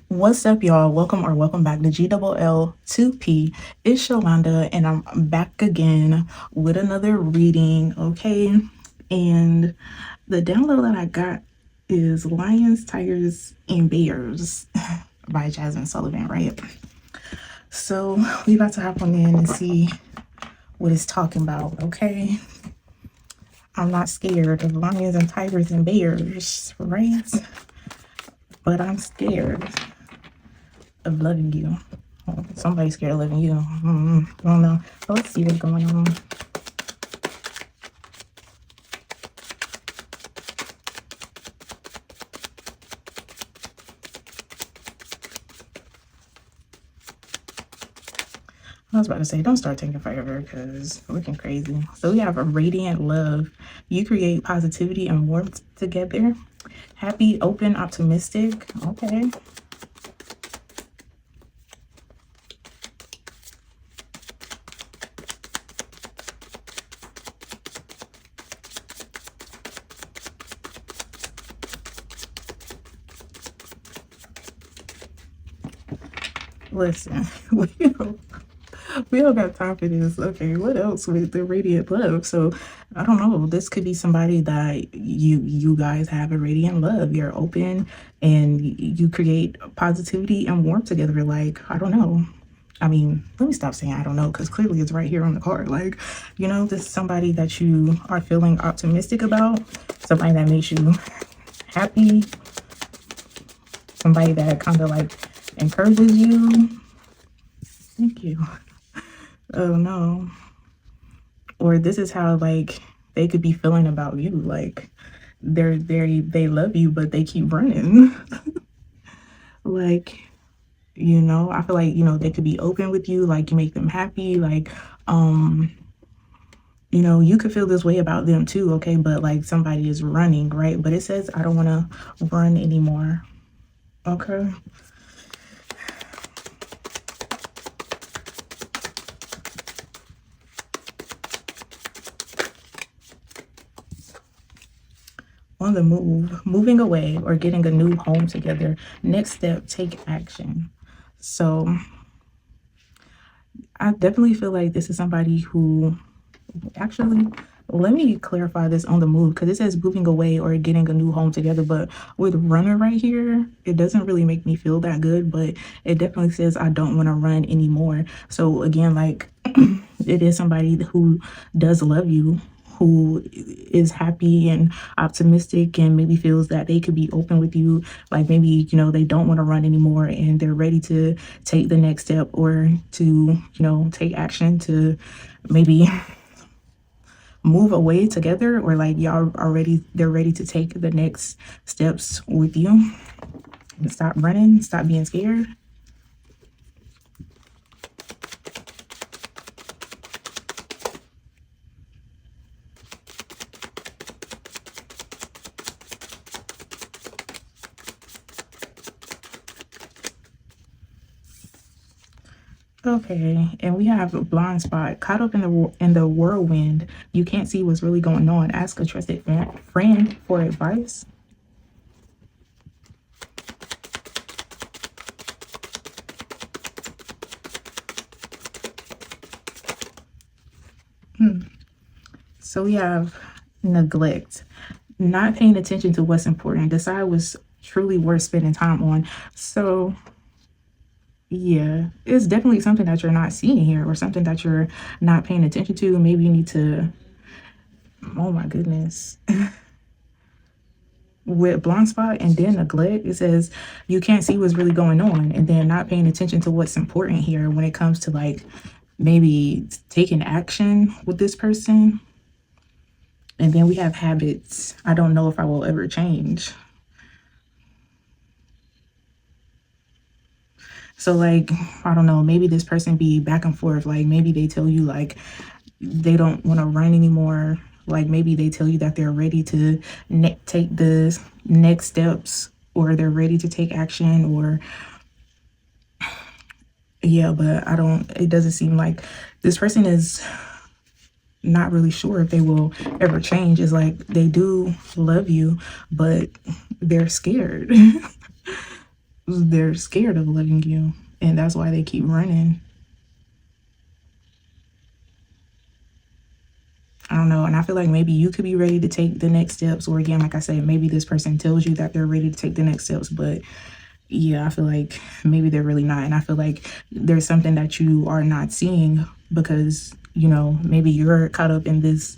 What's up, y'all? Welcome back to GLL2P. It's Shalonda, and I'm back again with another reading, okay? And the download that I got is Lions, Tigers, and Bears by Jasmine Sullivan, right? So we about to hop on in and see what it's talking about, okay? I'm not scared of lions and tigers and bears, right? But I'm scared of loving you. Somebody's scared of loving you. I don't know. So let's see what's going on. I was about to say, don't start taking forever because looking crazy. So we have a radiant love. You create positivity and warmth together. Happy, open, optimistic. Okay. Listen, we don't got time for this. Okay, what else with the radiant love? So I don't know. This could be somebody that you guys have a radiant love. You're open and you create positivity and warmth together. Like, I don't know. I mean, let me stop saying I don't know, because clearly it's right here on the card. Like, this is somebody that you are feeling optimistic about, somebody that makes you happy, somebody that kind of like encourages you. Thank you. Oh no. Or this is how like they could be feeling about you. Like they love you, but they keep running. Like, I feel like, they could be open with you, like you make them happy, like you could feel this way about them too, okay? But like somebody is running, right? But it says I don't want to run anymore. Okay. On the move, moving away, or getting a new home together. Next step, take action. So I definitely feel like this is somebody who actually, let me clarify this on the move, because it says moving away or getting a new home together, but with runner right here, it doesn't really make me feel that good, but it definitely says I don't want to run anymore. So again, like it is somebody who does love you, who is happy and optimistic, and maybe feels that they could be open with you. Like maybe, they don't want to run anymore and they're ready to take the next step, or to, take action to maybe move away together, or like they're ready to take the next steps with you. And stop running, stop being scared. Okay, and we have a blind spot, caught up in the whirlwind. You can't see what's really going on. Ask a trusted friend for advice. So we have neglect, not paying attention to what's important. Decide what's truly worth spending time on. So yeah, it's definitely something that you're not seeing here, or something that you're not paying attention to. Maybe you need to, oh my goodness. With blind spot and then neglect, it says you can't see what's really going on, and then not paying attention to what's important here when it comes to like maybe taking action with this person. And then we have habits. I don't know if I will ever change. So like, I don't know, maybe this person be back and forth. Like maybe they tell you like they don't want to run anymore. Like maybe they tell you that they're ready to take the next steps, or they're ready to take action, or yeah, but it doesn't seem like this person is not really sure if they will ever change. It's like they do love you, but they're scared. they're scared of letting you, and that's why they keep running. I don't know. And I feel like maybe you could be ready to take the next steps. Or again, like I said, maybe this person tells you that they're ready to take the next steps. But yeah, I feel like maybe they're really not. And I feel like there's something that you are not seeing because, you know, maybe you're caught up in this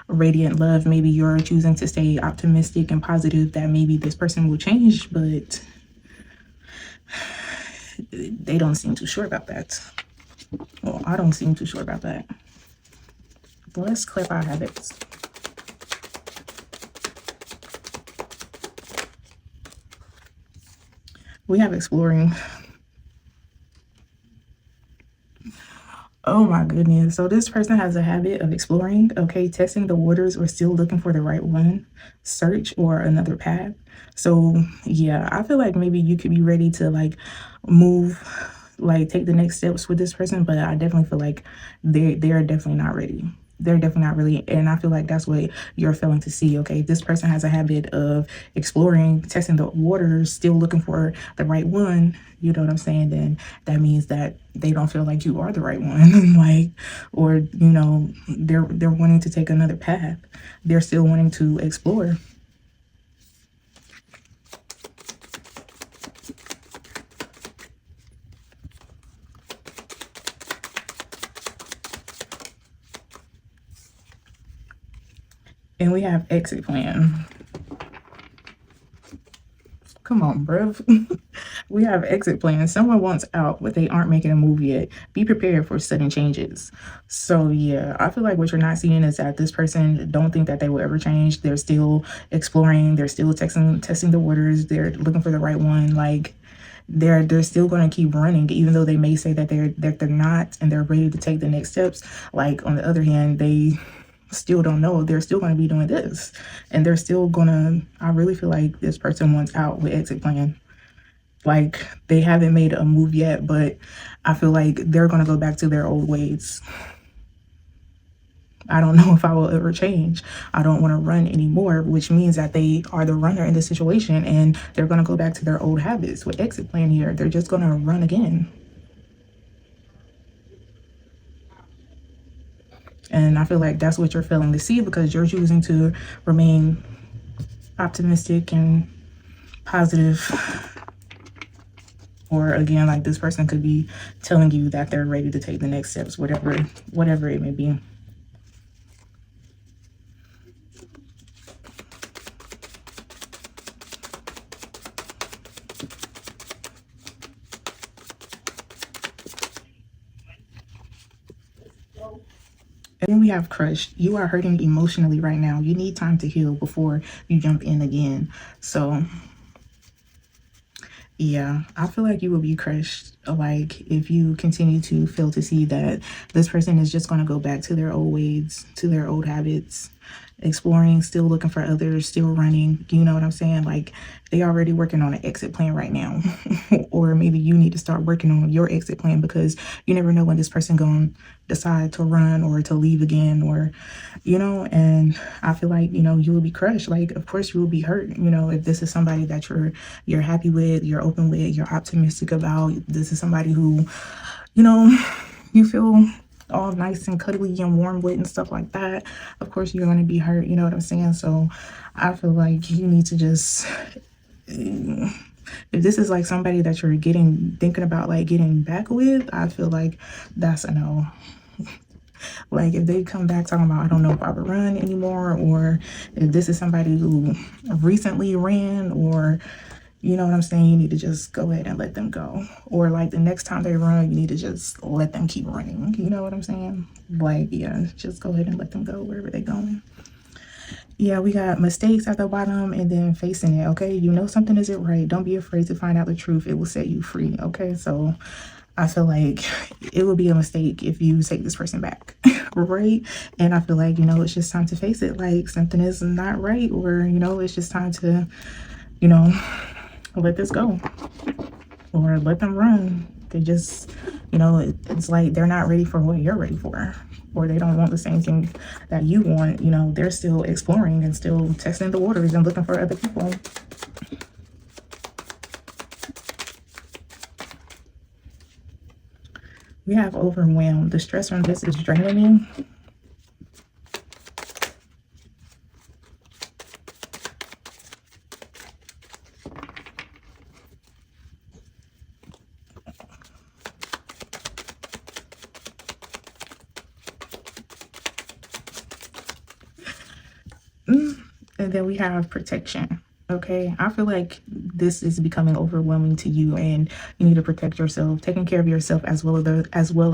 radiant love. Maybe you're choosing to stay optimistic and positive that maybe this person will change. But they don't seem too sure about that. Well, I don't seem too sure about that. But let's clarify habits. We have exploring. Oh my goodness. So this person has a habit of exploring, okay, testing the waters or still looking for the right one, search or another path. So yeah, I feel like maybe you could be ready to like move, like take the next steps with this person, but I definitely feel like they're definitely not ready. They're definitely not really, and I feel like that's what you're failing to see. Okay, this person has a habit of exploring, testing the waters, still looking for the right one. You know what I'm saying? Then that means that they don't feel like you are the right one, like, or you know, they're wanting to take another path. They're still wanting to explore. And we have exit plan. Come on, bruv. We have exit plans. Someone wants out, but they aren't making a move yet. Be prepared for sudden changes. So yeah, I feel like what you're not seeing is that this person don't think that they will ever change. They're still exploring. They're still testing the waters. They're looking for the right one. Like they're still going to keep running, even though they may say that they're not and they're ready to take the next steps. Like on the other hand, they still don't know. They're still going to be doing this, and they're still gonna. I really feel like this person wants out with exit plan. Like they haven't made a move yet, but I feel like they're gonna go back to their old ways. I don't know if I will ever change. I don't want to run anymore, which means that they are the runner in the situation and they're going to go back to their old habits. With exit plan here, they're just going to run again. And I feel like that's what you're failing to see because you're choosing to remain optimistic and positive. Or again, like this person could be telling you that they're ready to take the next steps, whatever it may be. And then we have crush. You are hurting emotionally right now. You need time to heal before you jump in again. So yeah, I feel like you will be crushed. Like if you continue to fail to see that this person is just going to go back to their old ways, to their old habits, exploring, still looking for others, still running. You know what I'm saying? Like they already working on an exit plan right now. Or maybe you need to start working on your exit plan because you never know when this person going to decide to run or to leave again, or you know. And I feel like, you know, you will be crushed. Like of course you will be hurt, you know, if this is somebody that you're happy with, you're open with, you're optimistic about. This is somebody who, you know, you feel all nice and cuddly and warm with and stuff like that. Of course you're going to be hurt, you know what I'm saying? So I feel like you need to just, if this is like somebody that you're thinking about like getting back with, I feel like that's a no. Like if they come back talking about, I don't know if I would run anymore, or if this is somebody who recently ran, or you know what I'm saying, you need to just go ahead and let them go. Or like the next time they run, you need to just let them keep running. You know what I'm saying? Like, yeah, just go ahead and let them go wherever they're going. Yeah, we got mistakes at the bottom and then facing it, okay? You know something isn't right. Don't be afraid to find out the truth. It will set you free, okay? So I feel like it would be a mistake if you take this person back, right? And I feel like, you know, it's just time to face it. Like something is not right, or, you know, it's just time to, you know, let this go or let them run. They just, you know, it's like they're not ready for what you're ready for, or they don't want the same thing that you want. You know, they're still exploring and still testing the waters and looking for other people. We have overwhelmed. The stress from this is draining you. And then we have protection. Okay, I feel like this is becoming overwhelming to you, and you need to protect yourself, taking care of yourself as well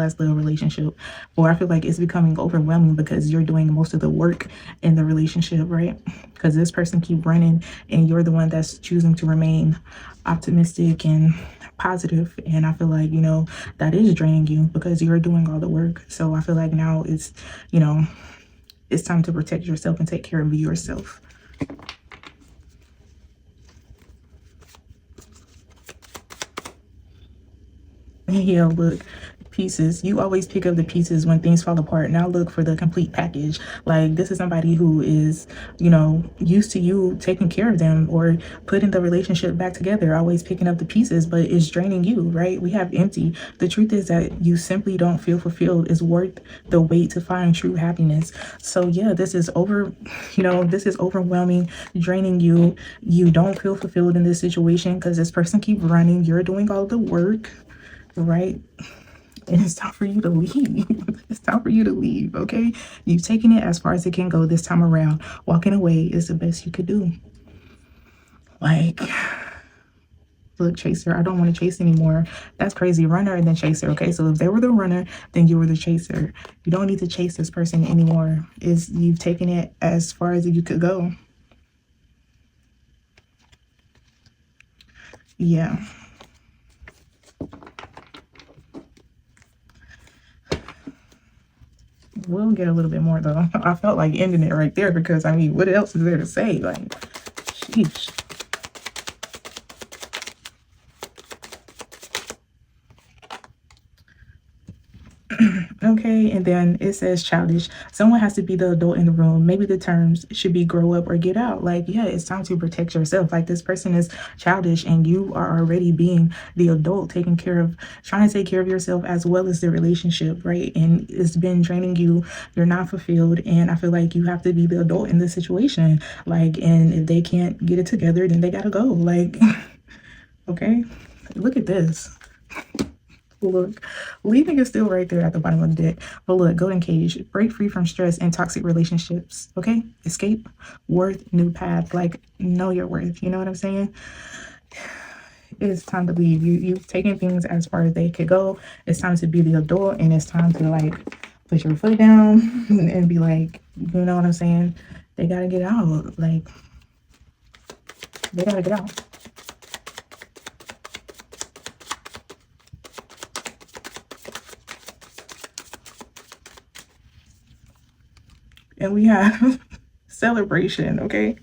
as the relationship. Or I feel like it's becoming overwhelming because you're doing most of the work in the relationship, right? Because this person keep running, and you're the one that's choosing to remain optimistic and positive. And I feel like that is draining you because you're doing all the work. So I feel like now you know it's time to protect yourself and take care of yourself. Yeah, look, pieces. You always pick up the pieces when things fall apart. Now look for the complete package. Like, this is somebody who is, used to you taking care of them or putting the relationship back together, always picking up the pieces, but it's draining you, right? We have empty. The truth is that you simply don't feel fulfilled is worth the wait to find true happiness. So yeah, this is overwhelming, draining you. You don't feel fulfilled in this situation because this person keep running. You're doing all the work, right? And it's time for you to leave. It's time for you to leave, okay? You've taken it as far as it can go this time around. Walking away is the best you could do. Like, look, chaser, I don't want to chase anymore. That's crazy. Runner and then chaser, okay? So if they were the runner, then you were the chaser. You don't need to chase this person anymore. You've taken it as far as you could go. Yeah. We'll get a little bit more though. I felt like ending it right there because I mean, what else is there to say? Like, sheesh. Okay, and then it says childish. Someone has to be the adult in the room. Maybe the terms should be grow up or get out. Like, yeah, it's time to protect yourself. Like, this person is childish and you are already being the adult, trying to take care of yourself as well as the relationship, right? And it's been draining you. You're not fulfilled. And I feel like you have to be the adult in this situation. Like, and if they can't get it together, then they gotta go. Like, okay, look at this. Look, leaving is still right there at the bottom of the deck. But look, golden cage, break free from stress and toxic relationships. Okay, escape, worth, new path. Like, know your worth. You know what I'm saying? It's time to leave. You've taken things as far as they could go. It's time to be the adult, and it's time to like put your foot down and be like, you know what I'm saying? They gotta get out. Like, they gotta get out. And we have celebration, okay?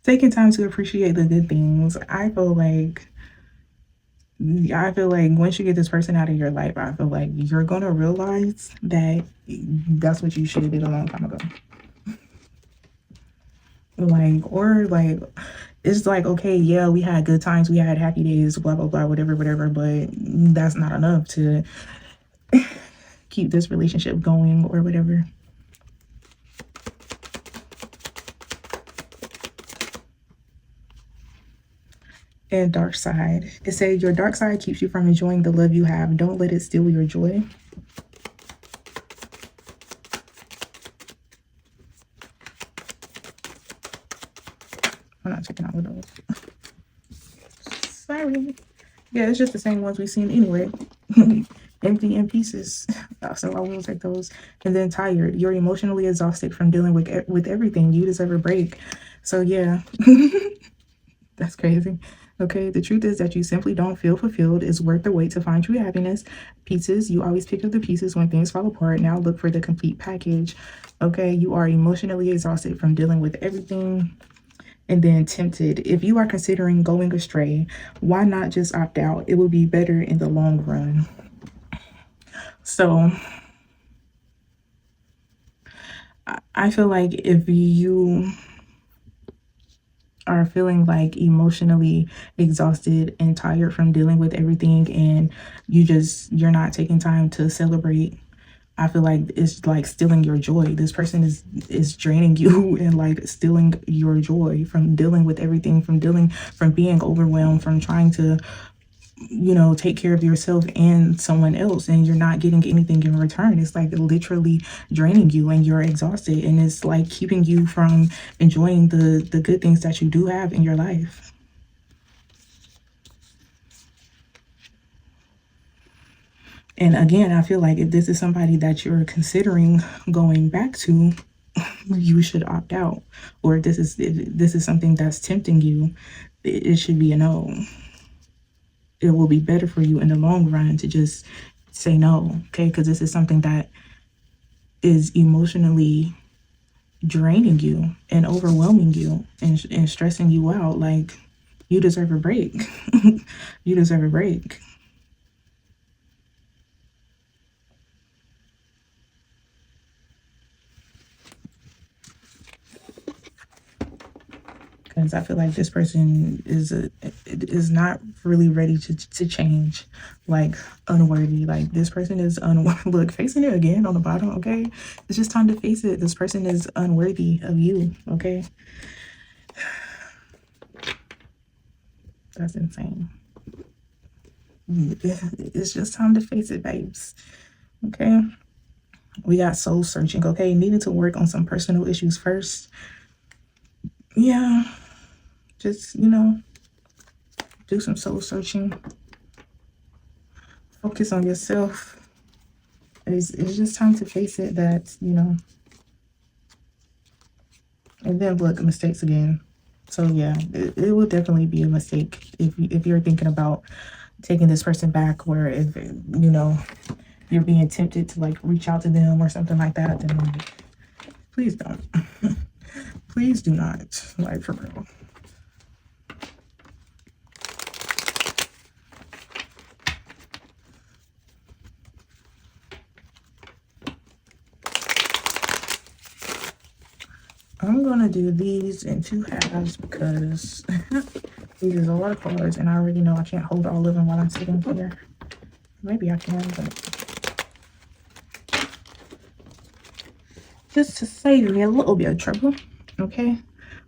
Taking time to appreciate the good things. I feel like once you get this person out of your life, I feel like you're gonna realize that that's what you should have did a long time ago. Like, it's like, okay, yeah, we had good times, we had happy days, blah blah blah, whatever, but that's not enough to keep this relationship going or whatever. And dark side. It says your dark side keeps you from enjoying the love you have. Don't let it steal your joy. I'm not checking out with those. Sorry. Yeah, it's just the same ones we've seen anyway. Empty and pieces. So I will take those. And then tired. You're emotionally exhausted from dealing with everything. You deserve a break. So yeah, that's crazy. Okay, the truth is that you simply don't feel fulfilled. It's worth the wait to find true happiness. Pieces, you always pick up the pieces when things fall apart. Now look for the complete package. Okay, you are emotionally exhausted from dealing with everything. And then tempted. If you are considering going astray, why not just opt out? It will be better in the long run. So I feel like if you are feeling like emotionally exhausted and tired from dealing with everything, and you're not taking time to celebrate. I feel like it's like stealing your joy. This person is draining you and like stealing your joy from dealing with everything, from being overwhelmed, from trying to, take care of yourself and someone else, and you're not getting anything in return. It's like literally draining you and you're exhausted, and it's like keeping you from enjoying the good things that you do have in your life. And again, I feel like if this is somebody that you're considering going back to, you should opt out. Or if this is something that's tempting you, it should be a no. It will be better for you in the long run to just say no, okay? Because this is something that is emotionally draining you and overwhelming you and stressing you out. Like, you deserve a break. You deserve a break. Because I feel like this person is not really ready to change, like unworthy. Like, this person is look, facing it again on the bottom, okay? It's just time to face it. This person is unworthy of you, okay? That's insane. It's just time to face it, babes. Okay? We got soul searching, okay? Needed to work on some personal issues first. Yeah. Just, do some soul searching. Focus on yourself. It's just time to face it that, and then look, mistakes again. So yeah, it will definitely be a mistake if you're thinking about taking this person back, or if, you're being tempted to like reach out to them or something like that, then like, please don't. Please do not, like, for real. I'm gonna do these in 2 halves because these is a lot of cards, and I already know I can't hold all of them while I'm sitting here. Maybe I can, but just to save me a little bit of trouble, okay?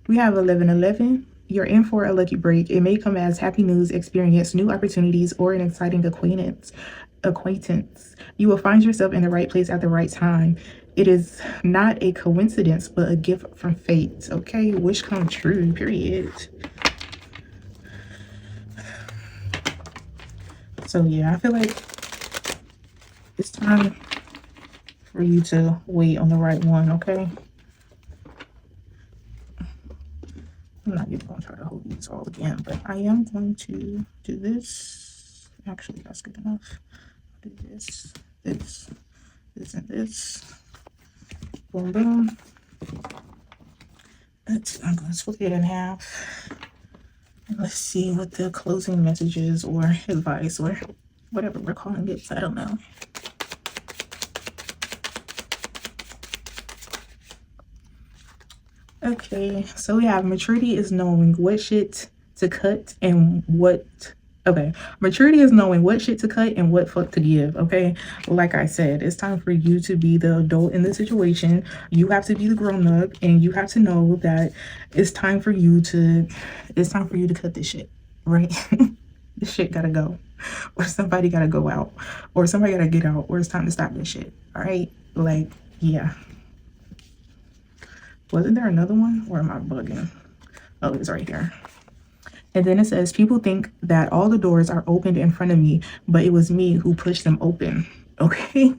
We have 1111. You're in for a lucky break. It may come as happy news, experience, new opportunities, or an exciting acquaintance. You will find yourself in the right place at the right time. It is not a coincidence, but a gift from fate, okay? Wish come true, period. So yeah, I feel like it's time for you to wait on the right one, okay? I'm not even going to try to hold these all again, but I am going to do this. Actually, that's good enough. I'll do this, this, and this. Boom, boom. I'm going to split it in half. Let's see what the closing messages or advice or whatever we're calling it. I don't know. Okay, so we have maturity is knowing what shit to cut and what. Okay, maturity is knowing what shit to cut and what fuck to give, okay? Like I said, it's time for you to be the adult in the situation. You have to be the grown up, and you have to know that it's time for you to cut this shit, right? This shit gotta go, or somebody gotta go out, or somebody gotta get out, or it's time to stop this shit, all right? Like, yeah. Wasn't there another one, or am I bugging? Oh, it's right here. And then it says, people think that all the doors are opened in front of me, but it was me who pushed them open. Okay?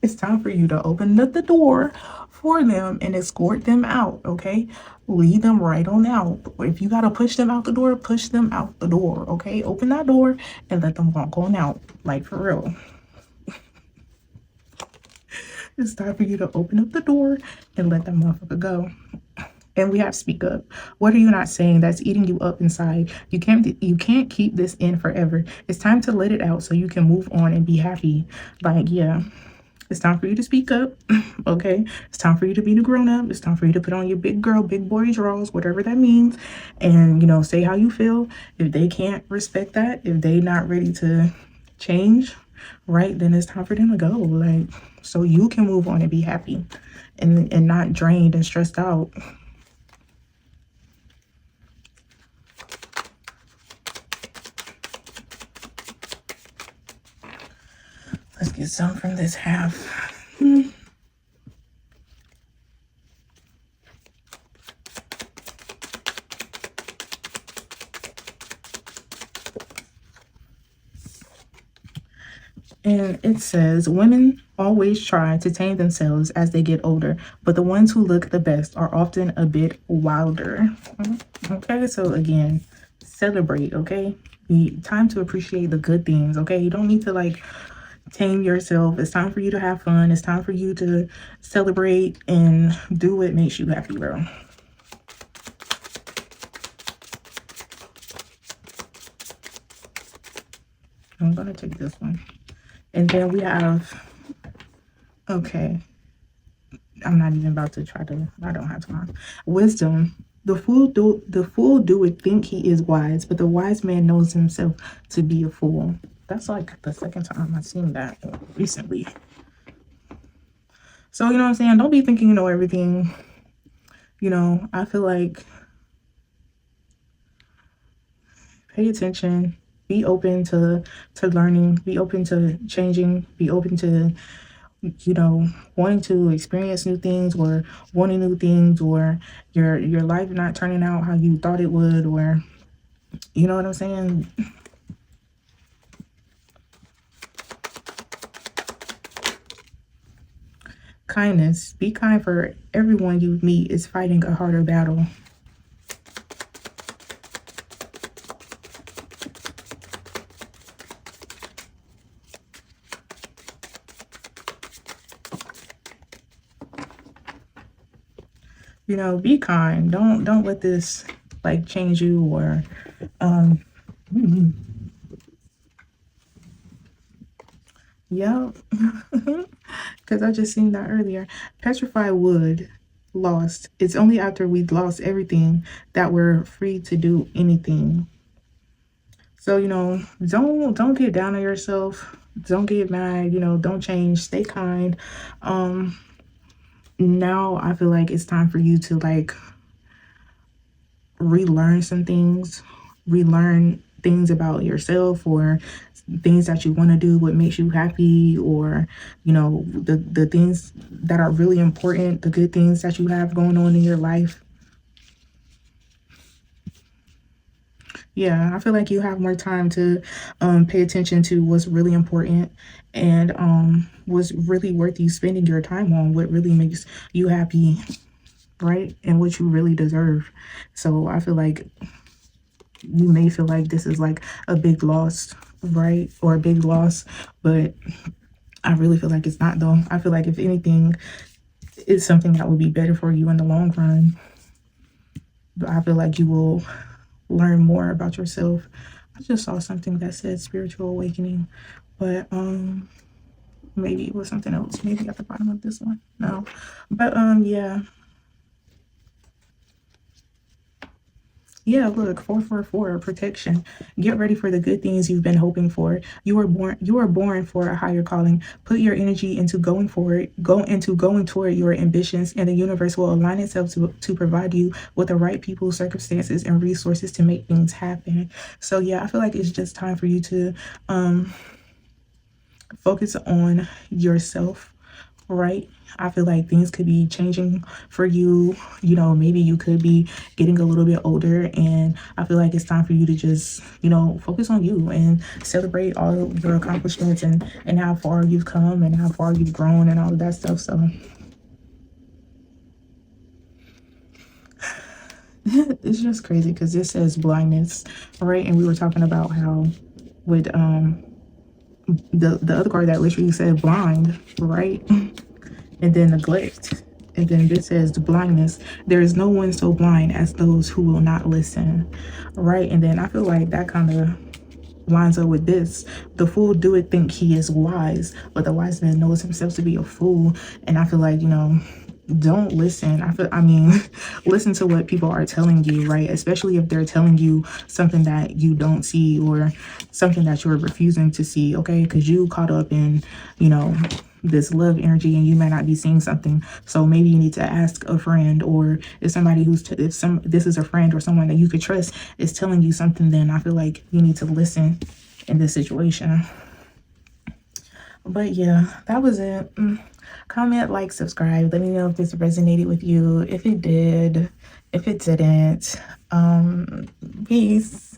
It's time for you to open up the door for them and escort them out, okay? Lead them right on out. If you got to push them out the door, push them out the door, okay? Open that door and let them walk on out, like, for real. It's time for you to open up the door and let that motherfucker go. And we have speak up. What are you not saying that's eating you up inside? You can't keep this in forever. It's time to let it out so you can move on and be happy. Like, yeah. It's time for you to speak up. Okay, it's time for you to be the grown-up. It's time for you to put on your big girl, big boy drawers, whatever that means, and say how you feel. If they can't respect that, if they not ready to change, right, then it's time for them to go, like, so you can move on and be happy and not drained and stressed out. Let's get some from this half. And it says, women always try to tame themselves as they get older, but the ones who look the best are often a bit wilder. Okay, so again, celebrate, okay? Time to appreciate the good things, okay? You don't need to like tame yourself. It's time for you to have fun. It's time for you to celebrate and do what makes you happy, bro. I'm gonna take this one. And then we have, okay, I'm not even about to try to, I don't have time. Wisdom. The fool doeth think he is wise, but the wise man knows himself to be a fool. That's like the second time I've seen that recently. So, you know what I'm saying? Don't be thinking you know everything. I feel like pay attention, be open to learning, be open to changing, be open to wanting to experience new things or wanting new things, or your life not turning out how you thought it would, or you know what I'm saying? Kindness. Be kind, for everyone you meet is fighting a harder battle. Be kind. Don't let this like change you, or yeah. Because I just seen that earlier. Petrified wood, lost. It's only after we've lost everything that we're free to do anything. So, don't get down on yourself. Don't get mad, don't change. Stay kind. Now I feel like it's time for you to like relearn some things, relearn things about yourself, or things that you want to do, what makes you happy, or the things that are really important, the good things that you have going on in your life. Yeah, I feel like you have more time to pay attention to what's really important, and what's really worth you spending your time on, what really makes you happy, right? And what you really deserve. So I feel like you may feel like this is like a big loss, right? Or a big loss, but I really feel like it's not, though. I feel like if anything, it's something that would be better for you in the long run. But I feel like you will learn more about yourself. I just saw something that said spiritual awakening, but maybe it was something else, maybe at the bottom of this one. No, but yeah, look, 444, protection. Get ready for the good things you've been hoping for. You were born for a higher calling. Put your energy into going forward, going toward your ambitions, and the universe will align itself to provide you with the right people, circumstances, and resources to make things happen. So yeah, I feel like it's just time for you to focus on yourself, right? I feel like things could be changing for you. Maybe you could be getting a little bit older, and I feel like it's time for you to just, focus on you and celebrate all of your accomplishments and how far you've come and how far you've grown and all of that stuff. So it's just crazy because this says blindness, right? And we were talking about how with the other card that literally said blind, right? And then neglect, and then this says the blindness. There is no one so blind as those who will not listen, right? And then I feel like that kind of lines up with this. The fool doeth think he is wise, but the wise man knows himself to be a fool. And I feel like, you know, don't listen. I mean, listen to what people are telling you, right? Especially if they're telling you something that you don't see or something that you're refusing to see, okay? Because you caught up in, you know, this love energy and you may not be seeing something. So maybe you need to ask a friend, or if somebody this is a friend or someone that you could trust is telling you something, then I feel like you need to listen in this situation. But yeah, that was it. Comment, like, subscribe. Let me know if this resonated with you. If it did, if it didn't. Peace.